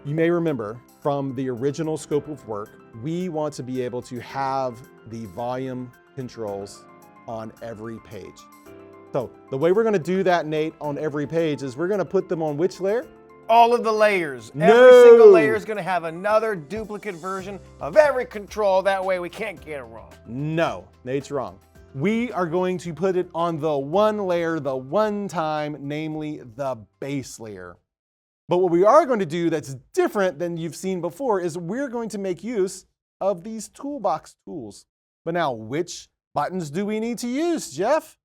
You may remember from the original scope of work, we want to be able to have the volume controls on every page. So the way we're gonna do that, Nate, on every page is we're gonna put them on which layer? All of the layers. No. Every single layer is gonna have another duplicate version of every control. That way we can't get it wrong. No, Nate's wrong. We are going to put it on the one layer, the one time, namely the base layer. But what we are going to do that's different than you've seen before is we're going to make use of these Toolbox tools. But now, which buttons do we need to use, Jeff?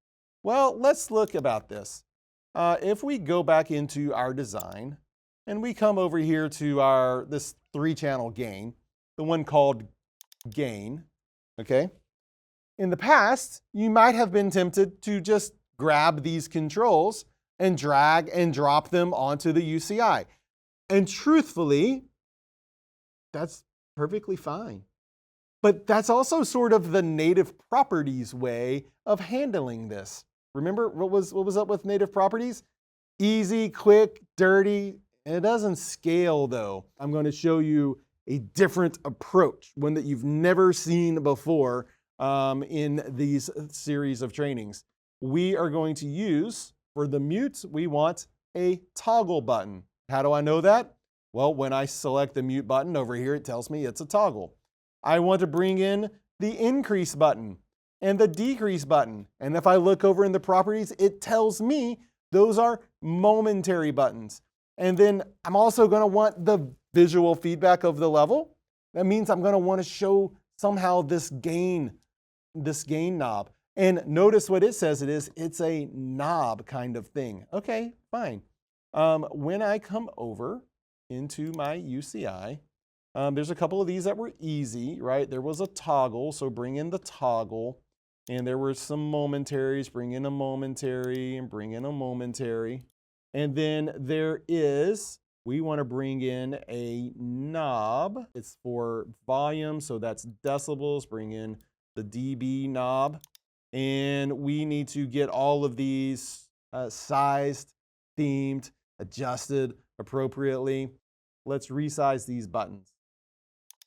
Well, let's look about this. If we go back into our design and we come over here to this 3-channel gain, the one called gain, okay? In the past, you might have been tempted to just grab these controls and drag and drop them onto the UCI. And truthfully, that's perfectly fine. But that's also sort of the native properties way of handling this. Remember what was up with native properties? Easy, quick, dirty. It doesn't scale though. I'm going to show you a different approach, one that you've never seen before in these series of trainings. We are going to use, for the mute, we want a toggle button. How do I know that? Well, when I select the mute button over here, it tells me it's a toggle. I want to bring in the increase button and the decrease button. And if I look over in the properties, it tells me those are momentary buttons. And then I'm also going to want the visual feedback of the level. That means I'm going to want to show somehow this gain knob. And notice what it says it is. It's a knob kind of thing. Okay, fine. When I come over into my UCI, there's a couple of these that were easy, right? There was a toggle, so bring in the toggle. And there were some momentaries, bring in a momentary and bring in a momentary. And then we want to bring in a knob. It's for volume, so that's decibels. Bring in the dB knob. And we need to get all of these sized, themed, adjusted appropriately. Let's resize these buttons.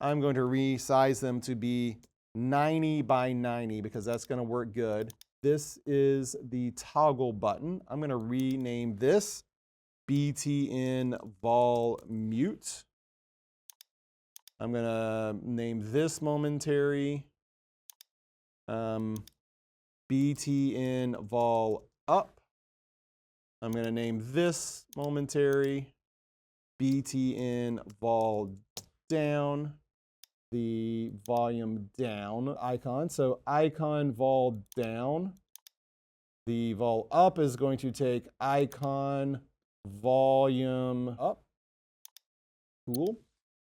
I'm going to resize them to be 90 by 90 because that's going to work good. This is the toggle button. I'm going to rename this BTN vol mute. I'm going to name this momentary BTN vol up. I'm going to name this momentary BTN vol down. The volume down icon. So icon vol down. The vol up is going to take icon volume up. Cool.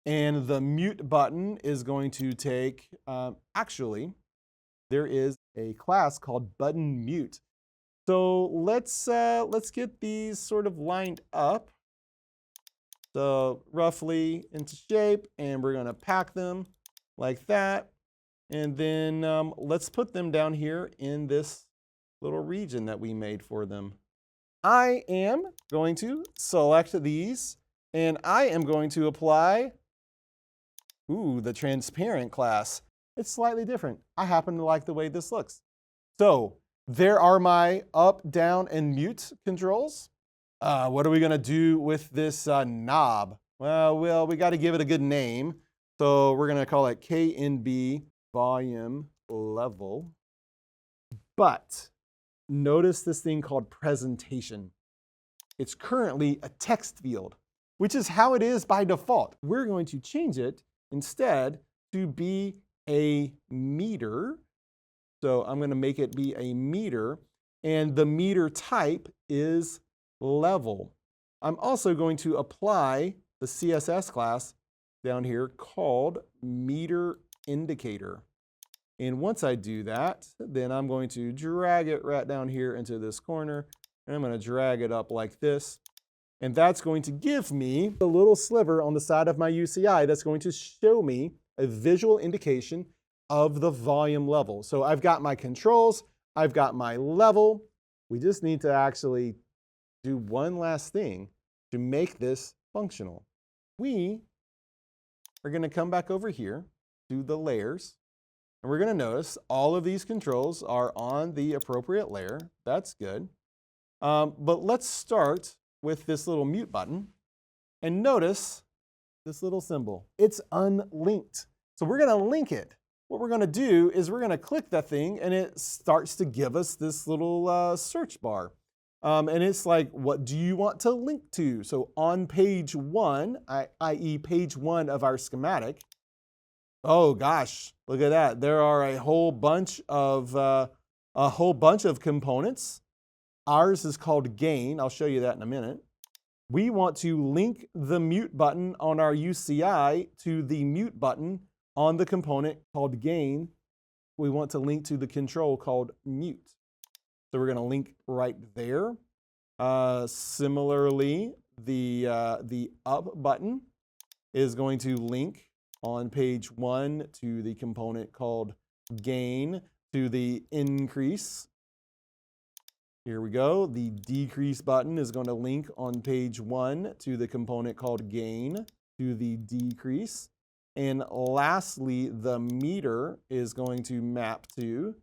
And the mute button is going to take, actually, there is a class called button mute. So let's get these sort of lined up. So roughly into shape, and we're going to pack them like that. And then let's put them down here in this little region that we made for them. I am going to select these, and I am going to apply the transparent class. It's slightly different. I happen to like the way this looks. So there are my up, down, and mute controls. What are we going to do with this knob? Well, we got to give it a good name. So we're going to call it KNB volume level. But notice this thing called presentation. It's currently a text field, which is how it is by default. We're going to change it instead to be a meter. So I'm going to make it be a meter, and the meter type is level. I'm also going to apply the CSS class down here called meter indicator. And once I do that, then I'm going to drag it right down here into this corner, and I'm going to drag it up like this. And that's going to give me a little sliver on the side of my UCI that's going to show me a visual indication of the volume level. So I've got my controls, I've got my level. We just need to actually do one last thing to make this functional. we are going to come back over here to the layers, and we're going to notice all of these controls are on the appropriate layer. That's good. But let's start with this little mute button, and notice this little symbol. It's unlinked. So we're going to link it. What we're going to do is we're going to click that thing, and it starts to give us this little search bar. And it's like, what do you want to link to? So on page 1, i.e. page 1 of our schematic, oh gosh, look at that. There are a whole bunch of components. Ours is called gain. I'll show you that in a minute. We want to link the mute button on our UCI to the mute button on the component called gain. We want to link to the control called mute. So we're going to link right there. Similarly, the up button is going to link on page 1 to the component called gain to the increase. Here we go. The decrease button is going to link on page 1 to the component called gain to the decrease. And lastly, the meter is going to map to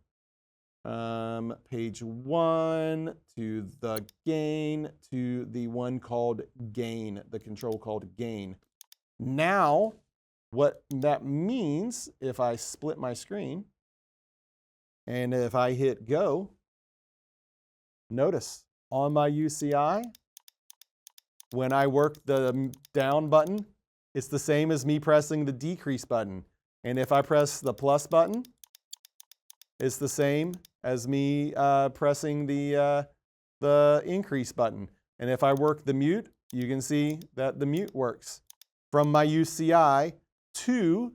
page 1 to the gain to the one called gain, the control called gain. Now, what that means, if I split my screen and if I hit go, notice on my UCI, when I work the down button, it's the same as me pressing the decrease button. And if I press the plus button, it's the same as me pressing the increase button. And if I work the mute, you can see that the mute works from my UCI to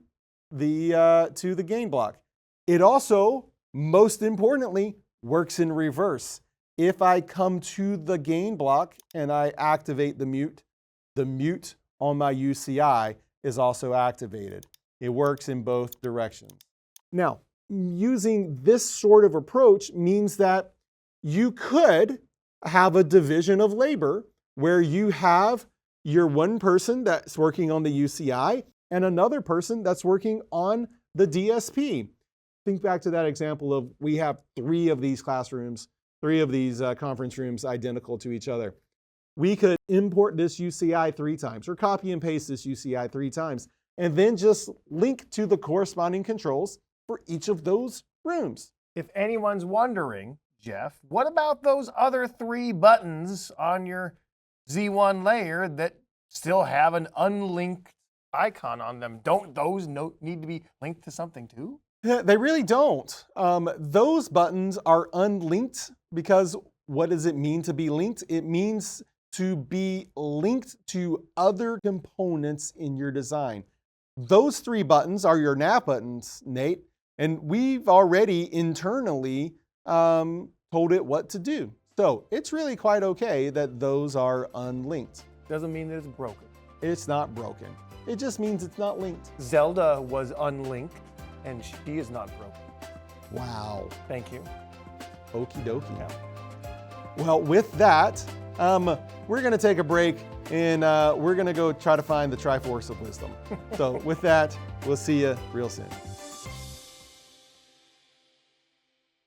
the gain block. It also, most importantly, works in reverse. If I come to the gain block and I activate the mute on my UCI is also activated. It works in both directions. Now, using this sort of approach means that you could have a division of labor where you have your one person that's working on the UCI and another person that's working on the DSP. Think back to that example of we have 3 of these classrooms, 3 of these conference rooms identical to each other. We could import this UCI 3 times or copy and paste this UCI 3 times and then just link to the corresponding controls for each of those rooms. If anyone's wondering, Jeff, what about those other 3 buttons on your Z1 layer that still have an unlinked icon on them? Don't those need to be linked to something too? They really don't. Those buttons are unlinked because what does it mean to be linked? It means to be linked to other components in your design. Those 3 buttons are your nav buttons, Nate, and we've already internally told it what to do. So it's really quite okay that those are unlinked. Doesn't mean that it's broken. It's not broken. It just means it's not linked. Zelda was unlinked, and she is not broken. Wow. Thank you. Okie dokie. Yeah. Well, with that, we're going to take a break, and we're going to go try to find the Triforce of Wisdom. So with that, we'll see you real soon.